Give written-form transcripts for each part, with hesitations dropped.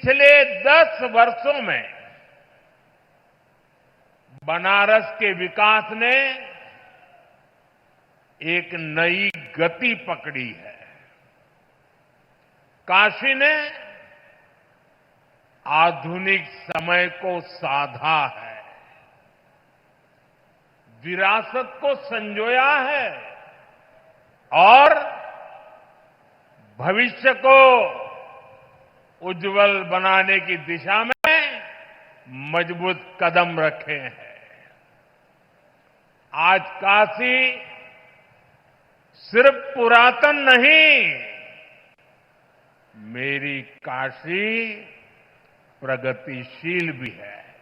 पिछले 10 वर्षों में बनारस के विकास ने एक नई गति पकड़ी है। काशी ने आधुनिक समय को साधा है, विरासत को संजोया है और भविष्य को उज्जवल बनाने की दिशा में मजबूत कदम रखे हैं। आज काशी सिर्फ पुरातन नहीं, मेरी काशी प्रगतिशील भी है।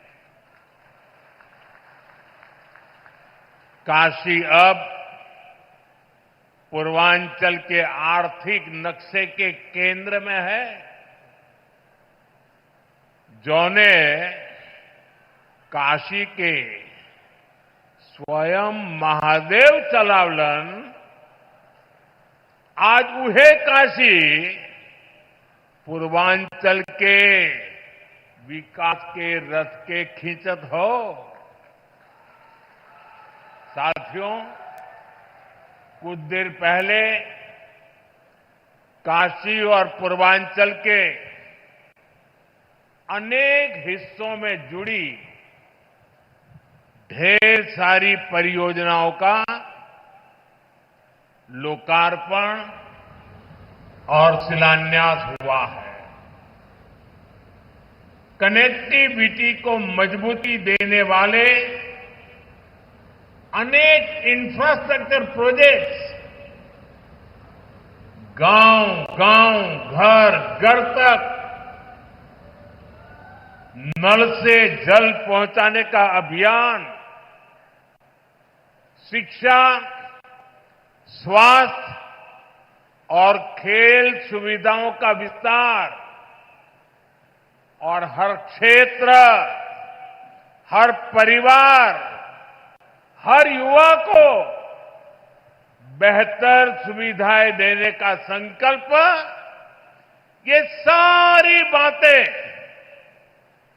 काशी अब पूर्वांचल के आर्थिक नक्शे के केंद्र में है। जौने काशी के स्वयं महादेव चलावलन आज उहे काशी पूर्वांचल के विकास के रथ के खींचत हो। साथियों, कुछ देर पहले काशी और पूर्वांचल के अनेक हिस्सों में जुड़ी ढेर सारी परियोजनाओं का लोकार्पण और शिलान्यास हुआ है। कनेक्टिविटी को मजबूती देने वाले अनेक इंफ्रास्ट्रक्चर प्रोजेक्ट्स गांव-गांव, घर-घर तक नल से जल पहुंचाने का अभियान, शिक्षा, स्वास्थ्य और खेल सुविधाओं का विस्तार और हर क्षेत्र, हर परिवार, हर युवा को बेहतर सुविधाएं देने का संकल्प, ये सारी बातें,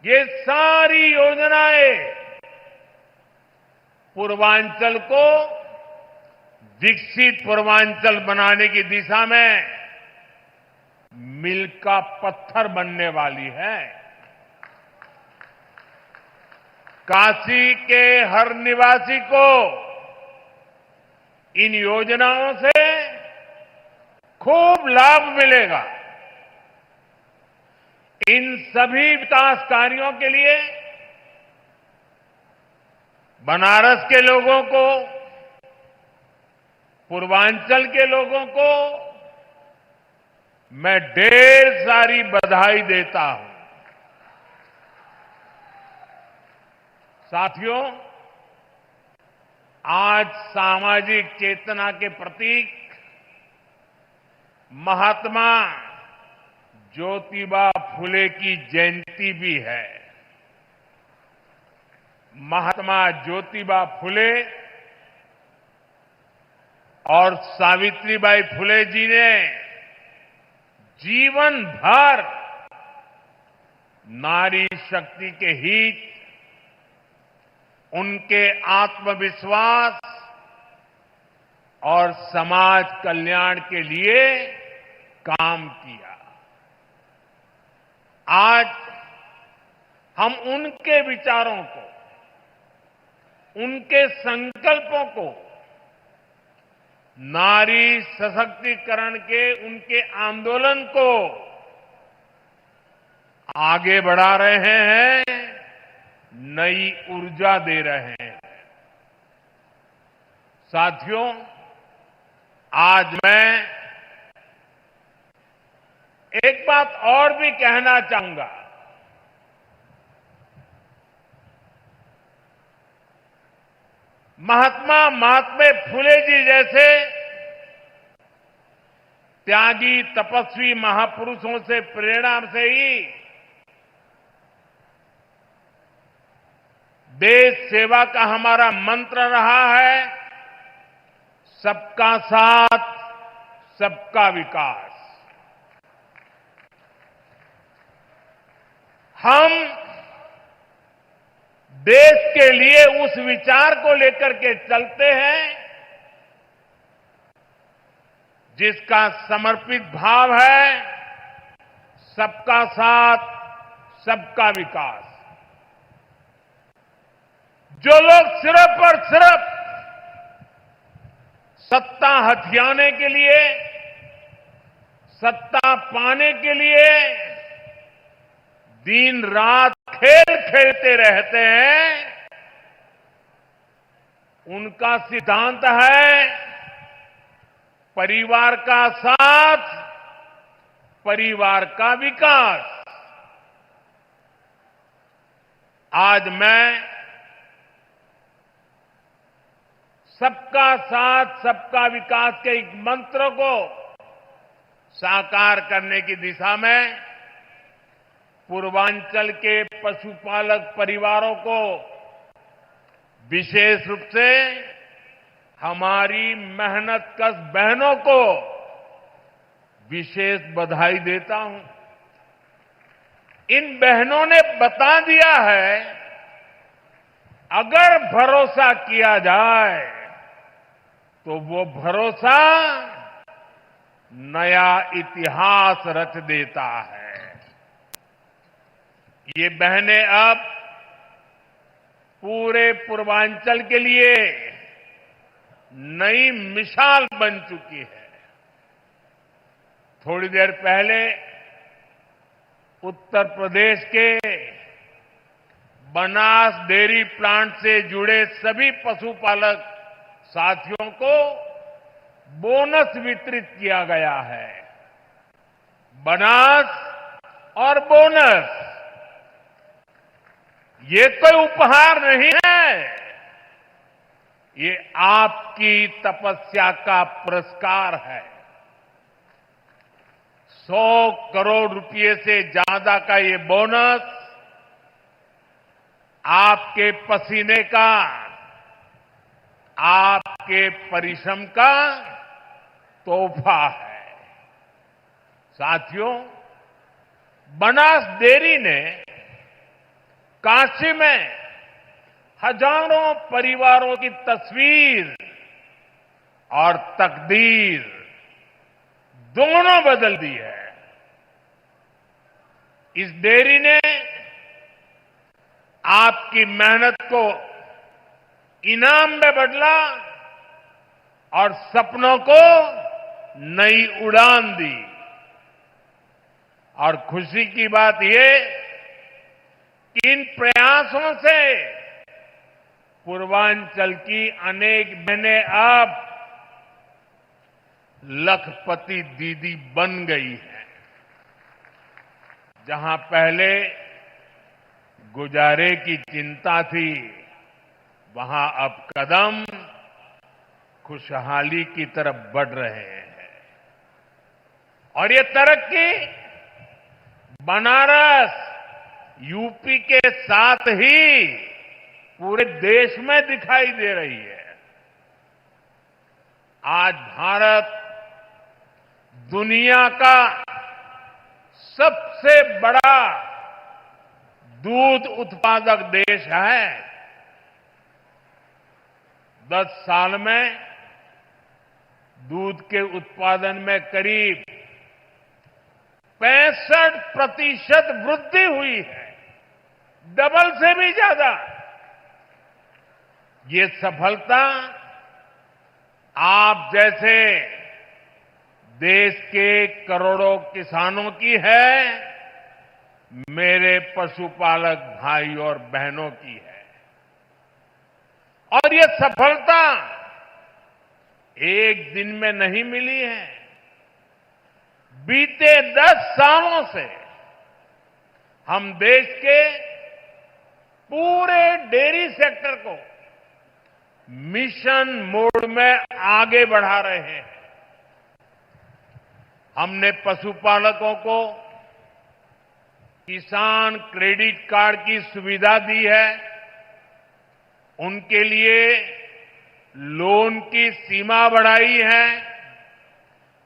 ये सारी योजनाएं पूर्वांचल को विकसित पूर्वांचल बनाने की दिशा में मील का पत्थर बनने वाली है। काशी के हर निवासी को इन योजनाओं से खूब लाभ मिलेगा। इन सभी विकास कार्यों के लिए बनारस के लोगों को, पूर्वांचल के लोगों को मैं ढेर सारी बधाई देता हूं। साथियों, आज सामाजिक चेतना के प्रतीक महात्मा ज्योतिबा फुले की जयंती भी है। महात्मा ज्योतिबा फुले और सावित्रीबाई फुले जी ने जीवन भर नारी शक्ति के हित, उनके आत्मविश्वास और समाज कल्याण के लिए काम किया। आज हम उनके विचारों को, उनके संकल्पों को, नारी सशक्तिकरण के उनके आंदोलन को आगे बढ़ा रहे हैं, नई ऊर्जा दे रहे हैं। साथियों, आज मैं एक बात और भी कहना चाहूंगा। महात्मा फुले जी जैसे त्यागी तपस्वी महापुरुषों से प्रेरणा से ही देश सेवा का हमारा मंत्र रहा है, सबका साथ, सबका विकास। हम देश के लिए उस विचार को लेकर के चलते हैं जिसका समर्पित भाव है सबका साथ, सबका विकास। जो लोग सिर्फ और सिर्फ सत्ता हथियाने के लिए, सत्ता पाने के लिए दिन रात खेल खेलते रहते हैं, उनका सिद्धांत है परिवार का साथ, परिवार का विकास। आज मैं सबका साथ, सबका विकास के एक मंत्र को साकार करने की दिशा में पूर्वांचल के पशुपालक परिवारों को, विशेष रूप से हमारी मेहनतकश बहनों को विशेष बधाई देता हूं। इन बहनों ने बता दिया है, अगर भरोसा किया जाए तो वो भरोसा नया इतिहास रच देता है। ये बहनें अब पूरे पूर्वांचल के लिए नई मिसाल बन चुकी है। थोड़ी देर पहले उत्तर प्रदेश के बनास डेयरी प्लांट से जुड़े सभी पशुपालक साथियों को बोनस वितरित किया गया है। बनास और बोनस ये कोई उपहार नहीं है, ये आपकी तपस्या का पुरस्कार है। 100 करोड़ रुपए से ज्यादा का ये बोनस आपके पसीने का, आपके परिश्रम का तोहफा है। साथियों, बनास डेयरी ने काशी में हजारों परिवारों की तस्वीर और तकदीर दोनों बदल दी है। इस डेयरी ने आपकी मेहनत को इनाम में बदला और सपनों को नई उड़ान दी। और खुशी की बात यह कि इन प्रयासों से पूर्वांचल की अनेक बहनें अब लखपति दीदी बन गई हैं। जहां पहले गुजारे की चिंता थी, वहां अब कदम खुशहाली की तरफ बढ़ रहे हैं। और ये तरक्की बनारस, यूपी के साथ ही पूरे देश में दिखाई दे रही है। आज भारत दुनिया का सबसे बड़ा दूध उत्पादक देश है। 10 साल में दूध के उत्पादन में करीब 65% वृद्धि हुई है, डबल से भी ज्यादा। ये सफलता आप जैसे देश के करोड़ों किसानों की है, मेरे पशुपालक भाई और बहनों की है। और ये सफलता एक दिन में नहीं मिली है। बीते 10 सालों से हम देश के पूरे डेयरी सेक्टर को मिशन मोड में आगे बढ़ा रहे हैं। हमने पशुपालकों को किसान क्रेडिट कार्ड की सुविधा दी है, उनके लिए लोन की सीमा बढ़ाई है,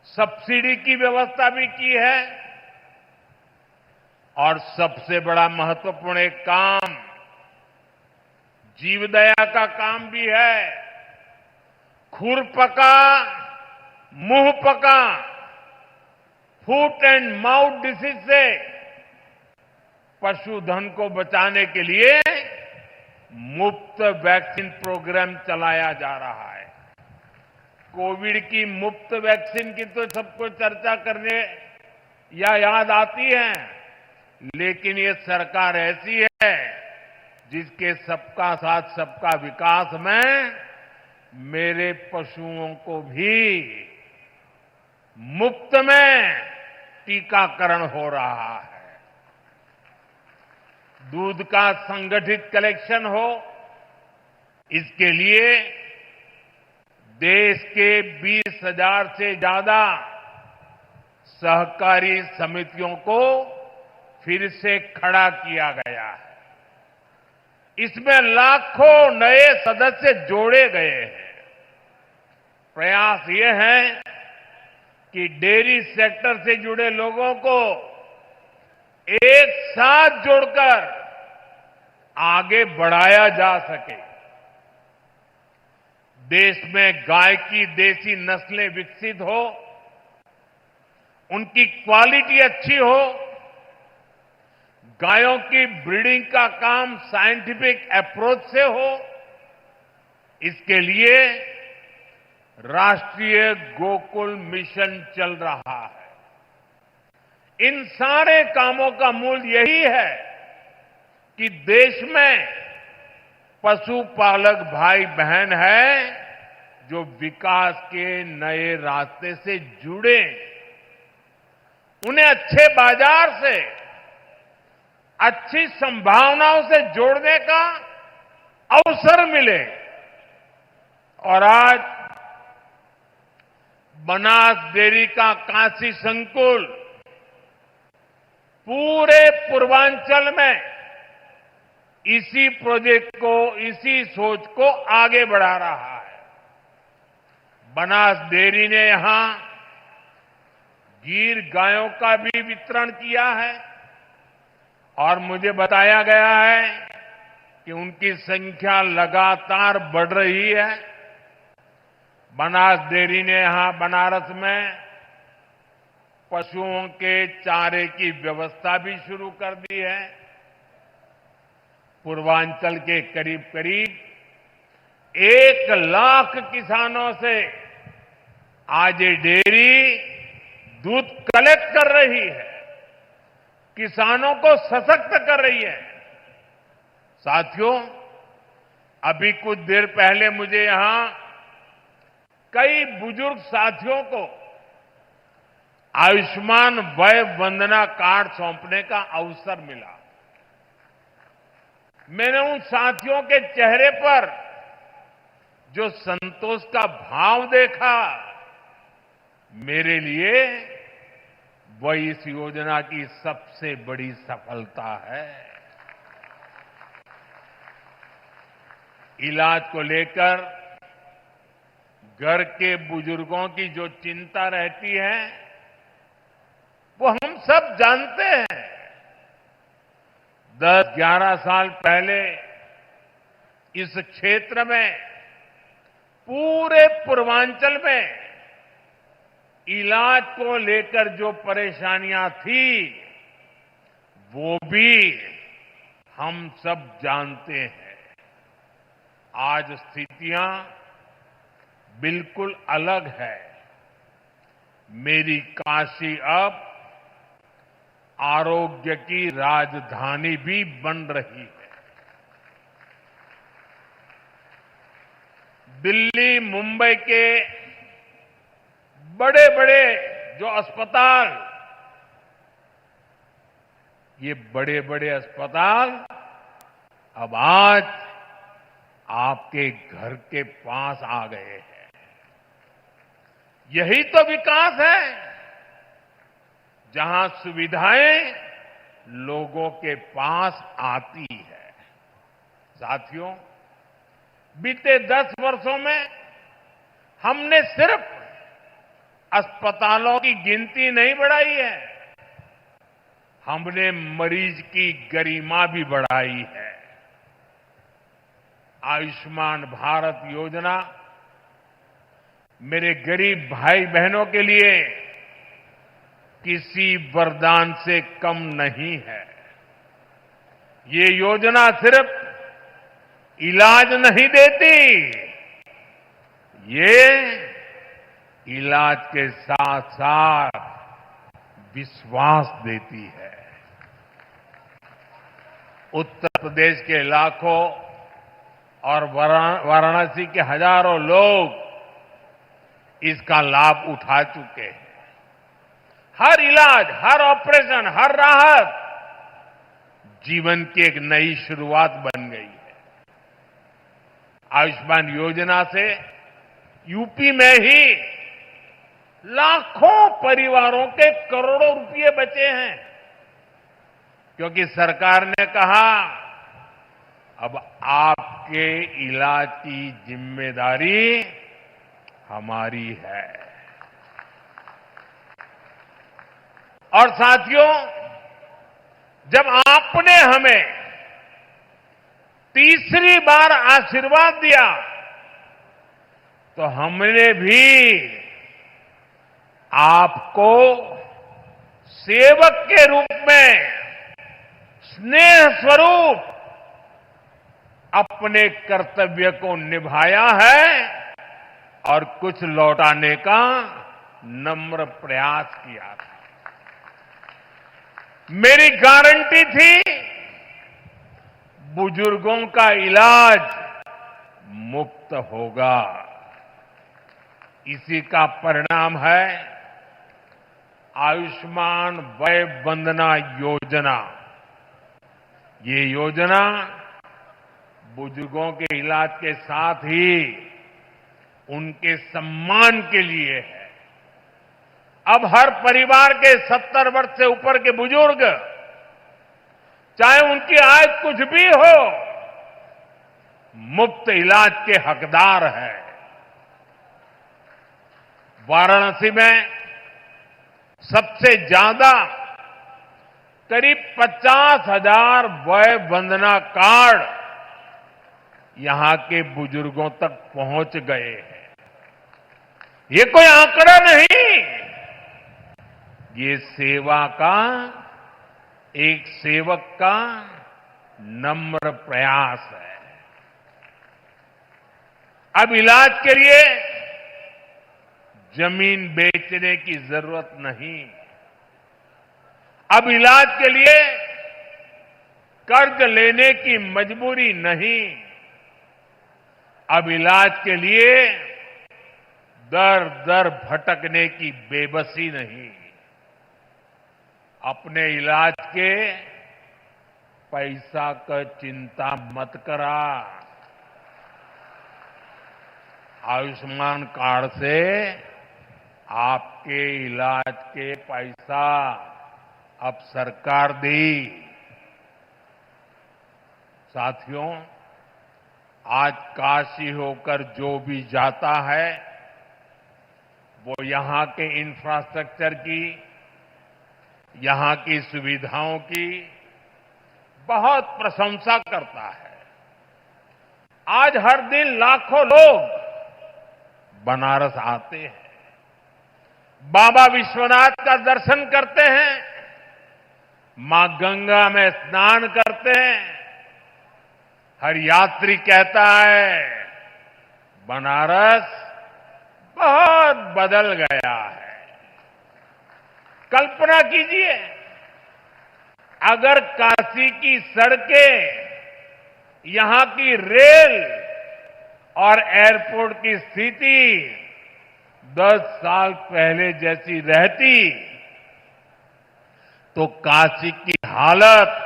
सब्सिडी की व्यवस्था भी की है और सबसे बड़ा महत्वपूर्ण एक काम जीवदया का काम भी है। खुर पका मुंह पका फुट एंड माउथ डिसीज से पशुधन को बचाने के लिए मुफ्त वैक्सीन प्रोग्राम चलाया जा रहा है। कोविड की मुफ्त वैक्सीन की तो सबको चर्चा करने या याद आती है, लेकिन ये सरकार ऐसी है जिसके सबका साथ सबका विकास में मेरे पशुओं को भी मुफ्त में टीकाकरण हो रहा है। दूध का संगठित कलेक्शन हो, इसके लिए देश के 20,000 से ज्यादा सहकारी समितियों को फिर से खड़ा किया गया है। इसमें लाखों नए सदस्य जोड़े गए हैं। प्रयास ये है कि डेयरी सेक्टर से जुड़े लोगों को एक साथ जोड़कर आगे बढ़ाया जा सके। देश में गाय की देसी नस्लें विकसित हो, उनकी क्वालिटी अच्छी हो, गायों की ब्रीडिंग का काम साइंटिफिक अप्रोच से हो, इसके लिए राष्ट्रीय गोकुल मिशन चल रहा है। इन सारे कामों का मूल यही है कि देश में पशुपालक भाई बहन है जो विकास के नए रास्ते से जुड़े, उन्हें अच्छे बाजार से, अच्छी संभावनाओं से जोड़ने का अवसर मिले। और आज बनास डेयरी का काशी संकुल पूरे पूर्वांचल में इसी प्रोजेक्ट को, इसी सोच को आगे बढ़ा रहा है। बनास डेयरी ने यहां गीर गायों का भी वितरण किया है और मुझे बताया गया है कि उनकी संख्या लगातार बढ़ रही है। बनास डेयरी ने यहां बनारस में पशुओं के चारे की व्यवस्था भी शुरू कर दी है। पूर्वांचल के करीब करीब 1 लाख किसानों से आज ये डेयरी दूध कलेक्ट कर रही है, किसानों को सशक्त कर रही है। साथियों, अभी कुछ देर पहले मुझे यहां कई बुजुर्ग साथियों को आयुष्मान वय वंदना कार्ड सौंपने का अवसर मिला। मैंने उन साथियों के चेहरे पर जो संतोष का भाव देखा, मेरे लिए वह इस योजना की सबसे बड़ी सफलता है। इलाज को लेकर घर के बुजुर्गों की जो चिंता रहती है, वो हम सब जानते हैं। 10-11 साल पहले इस क्षेत्र में, पूरे पूर्वांचल में इलाज को लेकर जो परेशानियां थी, वो भी हम सब जानते हैं। आज स्थितियां बिल्कुल अलग है। मेरी काशी अब आरोग्य की राजधानी भी बन रही है। दिल्ली, मुंबई के बड़े बड़े जो अस्पताल, ये बड़े बड़े अस्पताल अब आज आपके घर के पास आ गए हैं। यही तो विकास है, जहां सुविधाएं लोगों के पास आती है। साथियों, बीते 10 वर्षों में हमने सिर्फ अस्पतालों की गिनती नहीं बढ़ाई है, हमने मरीज की गरिमा भी बढ़ाई है। आयुष्मान भारत योजना मेरे गरीब भाई बहनों के लिए किसी वरदान से कम नहीं है। ये योजना सिर्फ इलाज नहीं देती, ये इलाज के साथ साथ विश्वास देती है। उत्तर प्रदेश के लाखों और वाराणसी के हजारों लोग इसका लाभ उठा चुके हैं। हर इलाज, हर ऑपरेशन, हर राहत जीवन की एक नई शुरुआत बन गई है। आयुष्मान योजना से यूपी में ही लाखों परिवारों के करोड़ों रुपए बचे हैं, क्योंकि सरकार ने कहा अब आपके इलाज की जिम्मेदारी हमारी है। और साथियों, जब आपने हमें तीसरी बार आशीर्वाद दिया तो हमने भी आपको सेवक के रूप में स्नेह स्वरूप अपने कर्तव्य को निभाया है और कुछ लौटाने का नम्र प्रयास किया था। मेरी गारंटी थी बुजुर्गों का इलाज मुफ्त होगा। इसी का परिणाम है आयुष्मान वय वंदना योजना। ये योजना बुजुर्गों के इलाज के साथ ही उनके सम्मान के लिए है। अब हर परिवार के 70 वर्ष से ऊपर के बुजुर्ग, चाहे उनकी आय कुछ भी हो, मुफ्त इलाज के हकदार है। वाराणसी में सबसे ज्यादा करीब 50,000 वय वंदना कार्ड यहां के बुजुर्गों तक पहुंच गए हैं। ये कोई आंकड़ा नहीं, ये सेवा का, एक सेवक का नम्र प्रयास है। अब इलाज के लिए जमीन बेचने की जरूरत नहीं। अब इलाज के लिए कर्ज लेने की मजबूरी नहीं। अब इलाज के लिए दर दर भटकने की बेबसी नहीं। अपने इलाज के पैसा का चिंता मत करा। आयुष्मान कार्ड से आपके इलाज के पैसा अब सरकार दी। साथियों, आज काशी होकर जो भी जाता है वो यहां के इंफ्रास्ट्रक्चर की, यहां की सुविधाओं की बहुत प्रशंसा करता है। आज हर दिन लाखों लोग बनारस आते हैं, बाबा विश्वनाथ का दर्शन करते हैं, मां गंगा में स्नान करते हैं। हर यात्री कहता है बनारस बहुत बदल गया है। कल्पना कीजिए, अगर काशी की सड़कें, यहां की रेल और एयरपोर्ट की स्थिति 10 साल पहले जैसी रहती तो काशी की हालत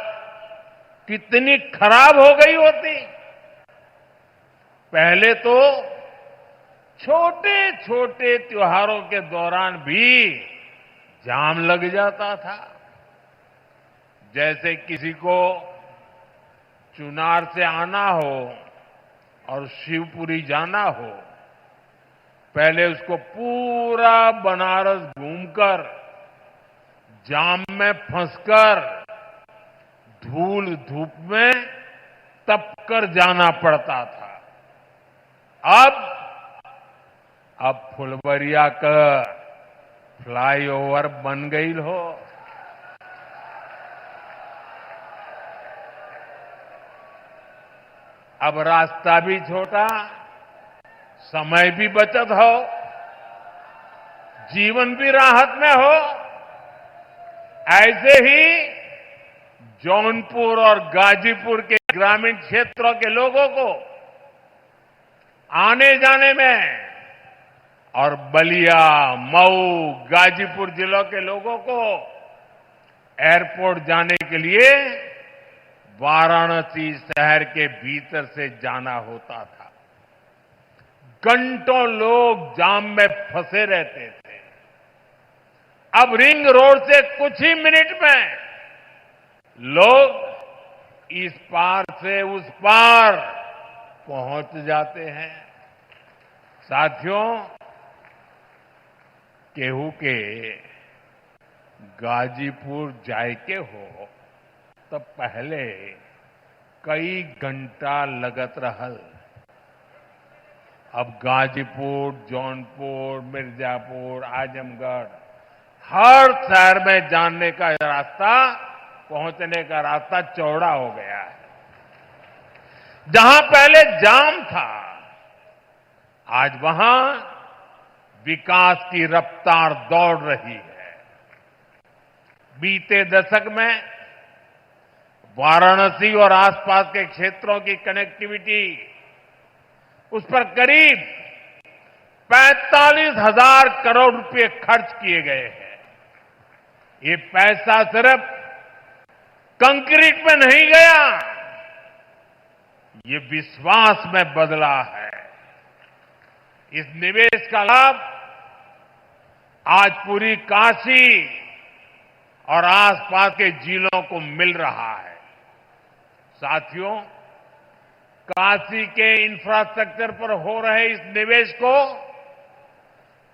कितनी खराब हो गई होती। पहले तो छोटे छोटे त्योहारों के दौरान भी जाम लग जाता था। जैसे किसी को चुनार से आना हो और शिवपुरी जाना हो, पहले उसको पूरा बनारस घूमकर जाम में फंसकर धूल धूप में तपकर जाना पड़ता था। अब फुलवरिया का फ्लाईओवर बन गई हो। अब रास्ता भी छोटा, समय भी बचत हो, जीवन भी राहत में हो। ऐसे ही जौनपुर और गाजीपुर के ग्रामीण क्षेत्रों के लोगों को आने जाने में और बलिया, मऊ, गाजीपुर जिलों के लोगों को एयरपोर्ट जाने के लिए वाराणसी शहर के भीतर से जाना होता था। घंटों लोग जाम में फंसे रहते थे। अब रिंग रोड से कुछ ही मिनट में लोग इस पार से उस पार पहुंच जाते हैं। साथियों, केहू के गाजीपुर जायके हो तो पहले कई घंटा लगत रहल। अब गाजीपुर, जौनपुर, मिर्जापुर, आजमगढ़, हर शहर में जाने का रास्ता, पहुंचने का रास्ता चौड़ा हो गया है। जहां पहले जाम था, आज वहां विकास की रफ्तार दौड़ रही है। बीते दशक में वाराणसी और आसपास के क्षेत्रों की कनेक्टिविटी, उस पर करीब 45,000 करोड़ रुपए खर्च किए गए हैं। ये पैसा सिर्फ कंक्रीट में नहीं गया, ये विश्वास में बदला है। इस निवेश का लाभ आज पूरी काशी और आसपास के जिलों को मिल रहा है। साथियों, काशी के इंफ्रास्ट्रक्चर पर हो रहे इस निवेश को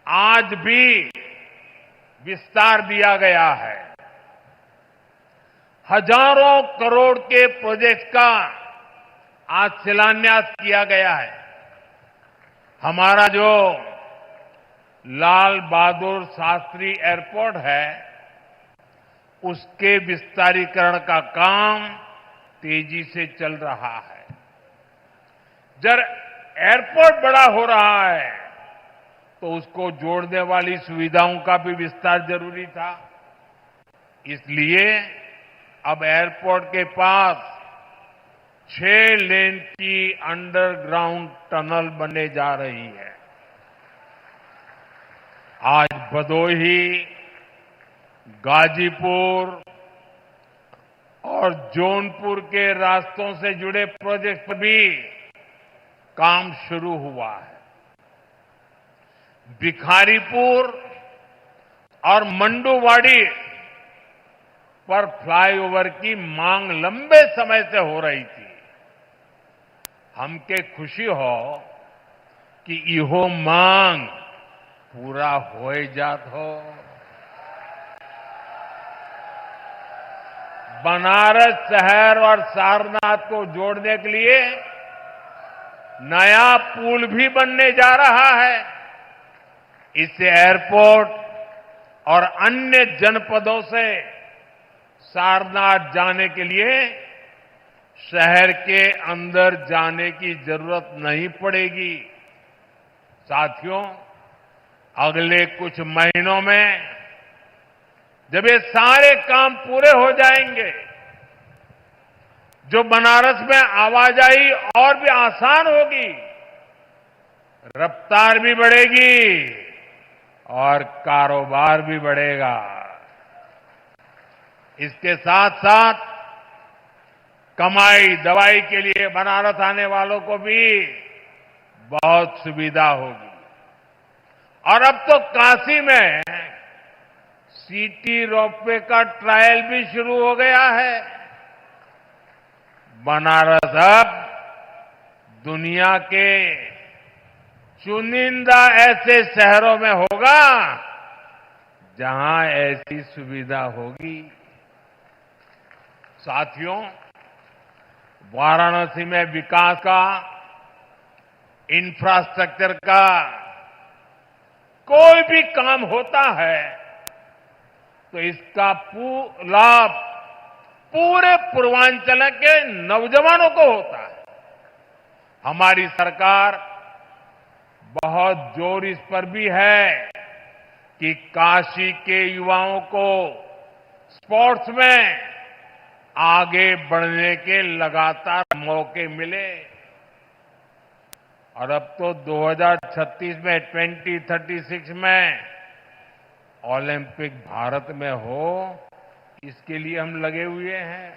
आज भी विस्तार दिया गया है। हजारों करोड़ के प्रोजेक्ट का आज शिलान्यास किया गया है। हमारा जो लाल बहादुर शास्त्री एयरपोर्ट है, उसके विस्तारीकरण का काम तेजी से चल रहा है। जब एयरपोर्ट बड़ा हो रहा है तो उसको जोड़ने वाली सुविधाओं का भी विस्तार जरूरी था। इसलिए अब एयरपोर्ट के पास 6 लेन की अंडरग्राउंड टनल बनने जा रही है। आज भदोही, गाजीपुर और जौनपुर के रास्तों से जुड़े प्रोजेक्ट पर भी काम शुरू हुआ है। भिखारीपुर और मंडुवाड़ी पर फ्लाईओवर की मांग लंबे समय से हो रही थी। हमके खुशी हो कि इहो मांग पूरा हो जात हो। बनारस शहर और सारनाथ को जोड़ने के लिए नया पुल भी बनने जा रहा है। इससे एयरपोर्ट और अन्य जनपदों से सारनाथ जाने के लिए शहर के अंदर जाने की जरूरत नहीं पड़ेगी। साथियों, अगले कुछ महीनों में जब ये सारे काम पूरे हो जाएंगे, जो बनारस में आवाजाही और भी आसान होगी, रफ्तार भी बढ़ेगी और कारोबार भी बढ़ेगा। इसके साथ साथ कमाई दवाई के लिए बनारस आने वालों को भी बहुत सुविधा होगी। और अब तो काशी में सिटी रोपवे का ट्रायल भी शुरू हो गया है। बनारस अब दुनिया के चुनिंदा ऐसे शहरों में होगा जहां ऐसी सुविधा होगी। साथियों, वाराणसी में विकास का, इंफ्रास्ट्रक्चर का कोई भी काम होता है तो इसका लाभ पूरे पूर्वांचल के नौजवानों को होता है। हमारी सरकार बहुत जोर इस पर भी है कि काशी के युवाओं को स्पोर्ट्स में आगे बढ़ने के लगातार मौके मिले। और अब तो 2036 में 2036 में ओलंपिक भारत में हो, इसके लिए हम लगे हुए हैं।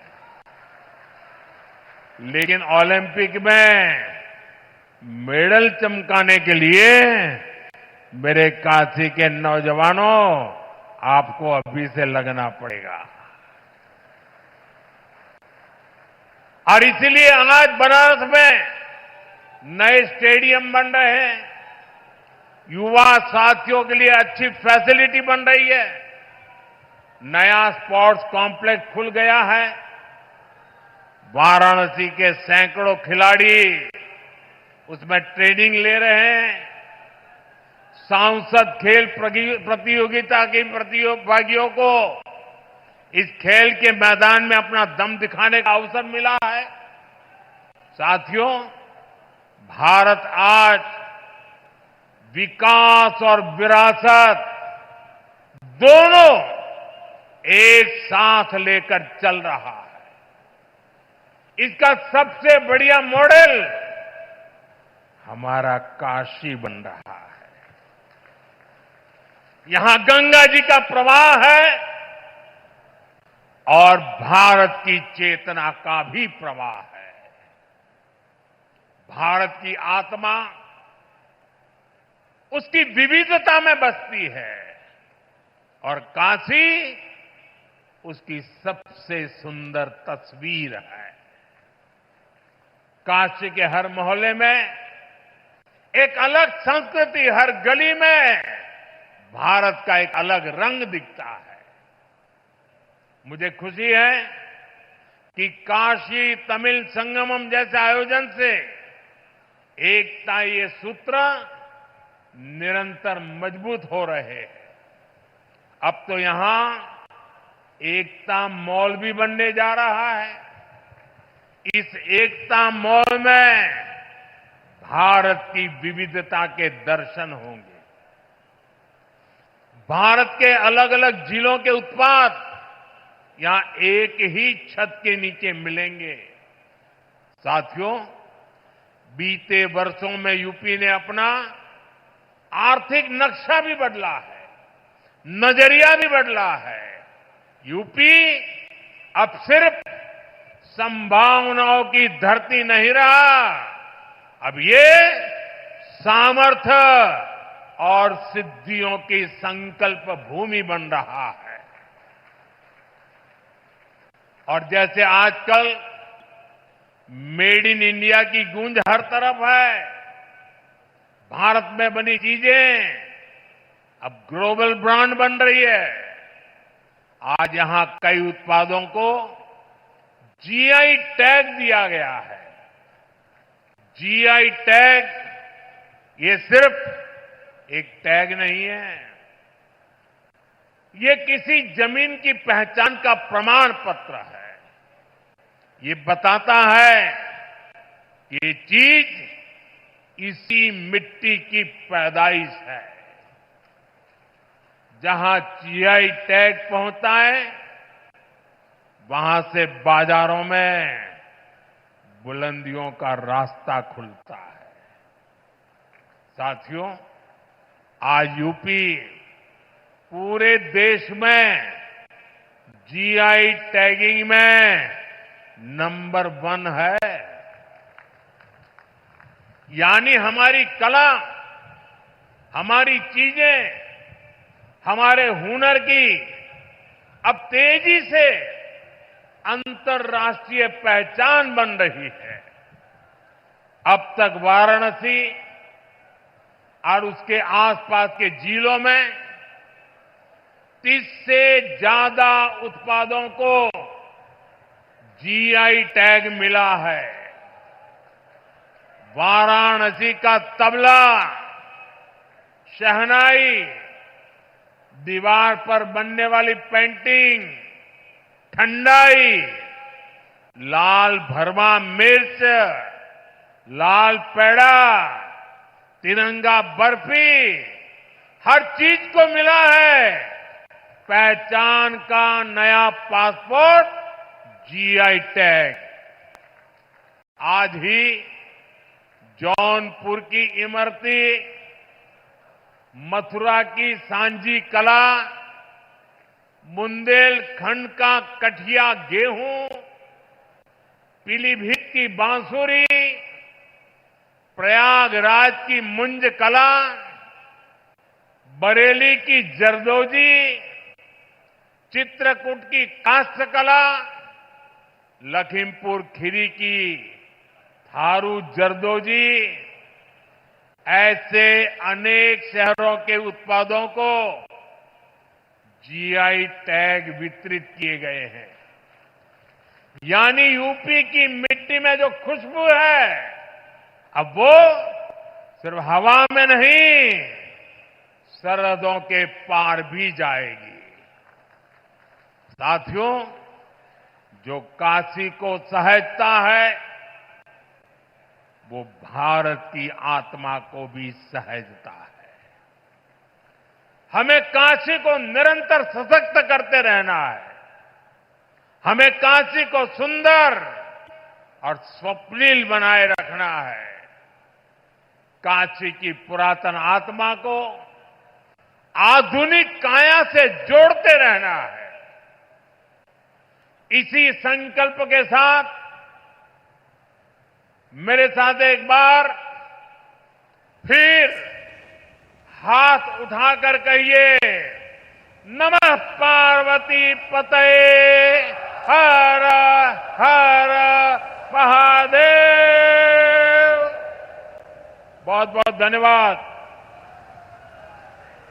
लेकिन ओलंपिक में मेडल चमकाने के लिए मेरे काशी के नौजवानों, आपको अभी से लगना पड़ेगा। और इसलिए आज बनारस में नए स्टेडियम बन रहे हैं, युवा साथियों के लिए अच्छी फैसिलिटी बन रही है, नया स्पोर्ट्स कॉम्प्लेक्स खुल गया है। वाराणसी के सैकड़ों खिलाड़ी उसमें ट्रेनिंग ले रहे हैं। सांसद खेल प्रतियोगिता के प्रतिभागियों को इस खेल के मैदान में अपना दम दिखाने का अवसर मिला है। साथियों, भारत आज विकास और विरासत दोनों एक साथ लेकर चल रहा है। इसका सबसे बढ़िया मॉडल हमारा काशी बन रहा है। यहां गंगा जी का प्रवाह है और भारत की चेतना का भी प्रवाह है। भारत की आत्मा उसकी विविधता में बसती है और काशी उसकी सबसे सुंदर तस्वीर है। काशी के हर मोहल्ले में एक अलग संस्कृति, हर गली में भारत का एक अलग रंग दिखता है। मुझे खुशी है कि काशी तमिल संगमम जैसे आयोजन से एकता ये सूत्र निरंतर मजबूत हो रहे हैं। अब तो यहां एकता मॉल भी बनने जा रहा है। इस एकता मॉल में भारत की विविधता के दर्शन होंगे। भारत के अलग अलग जिलों के उत्पाद यहां एक ही छत के नीचे मिलेंगे। साथियों, बीते वर्षों में यूपी ने अपना आर्थिक नक्शा भी बदला है, नजरिया भी बदला है। यूपी अब सिर्फ संभावनाओं की धरती नहीं रहा, अब ये सामर्थ्य और सिद्धियों की संकल्प भूमि बन रहा है। और जैसे आजकल मेड इन इंडिया की गूंज हर तरफ है, भारत में बनी चीजें अब ग्लोबल ब्रांड बन रही है। आज यहां कई उत्पादों को जीआई टैग दिया गया है। जीआई टैग ये सिर्फ एक टैग नहीं है, ये किसी जमीन की पहचान का प्रमाण पत्र है। ये बताता है कि ये चीज इसी मिट्टी की पैदाइश है। जहां जीआई टैग पहुंचता है, वहां से बाजारों में बुलंदियों का रास्ता खुलता है। साथियों, आज यूपी पूरे देश में जीआई टैगिंग में नंबर 1 है। यानी हमारी कला, हमारी चीजें, हमारे हुनर की अब तेजी से अंतर्राष्ट्रीय पहचान बन रही है। अब तक वाराणसी और उसके आसपास के जिलों में 30 से ज्यादा उत्पादों को जीआई टैग मिला है। वाराणसी का तबला, शहनाई, दीवार पर बनने वाली पेंटिंग, ठंडाई, लाल भरमा मिर्च, लाल पेड़ा, तिरंगा बर्फी, हर चीज को मिला है पहचान का नया पासपोर्ट, जीआई टैग। आज ही जौनपुर की इमरती, मथुरा की सांझी कला, बुंदेलखंड का कठिया गेहूं, पीलीभीत की बांसुरी, प्रयागराज की मुंज कला, बरेली की जरदोजी, चित्रकूट की काष्ठ कला, लखीमपुर खीरी की थारू जरदोजी, ऐसे अनेक शहरों के उत्पादों को जीआई टैग वितरित किए गए हैं। यानी यूपी की मिट्टी में जो खुशबू है, अब वो सिर्फ हवा में नहीं, सरहदों के पार भी जाएगी। साथियों, जो काशी को सहेजता है, वो भारत की आत्मा को भी सहेजता है। हमें काशी को निरंतर सशक्त करते रहना है। हमें काशी को सुंदर और स्वप्निल बनाए रखना है। काशी की पुरातन आत्मा को आधुनिक काया से जोड़ते रहना है। इसी संकल्प के साथ मेरे साथ एक बार फिर हाथ उठाकर कहिए, नमः पार्वती पतये हर हर महादेव। बहुत बहुत धन्यवाद।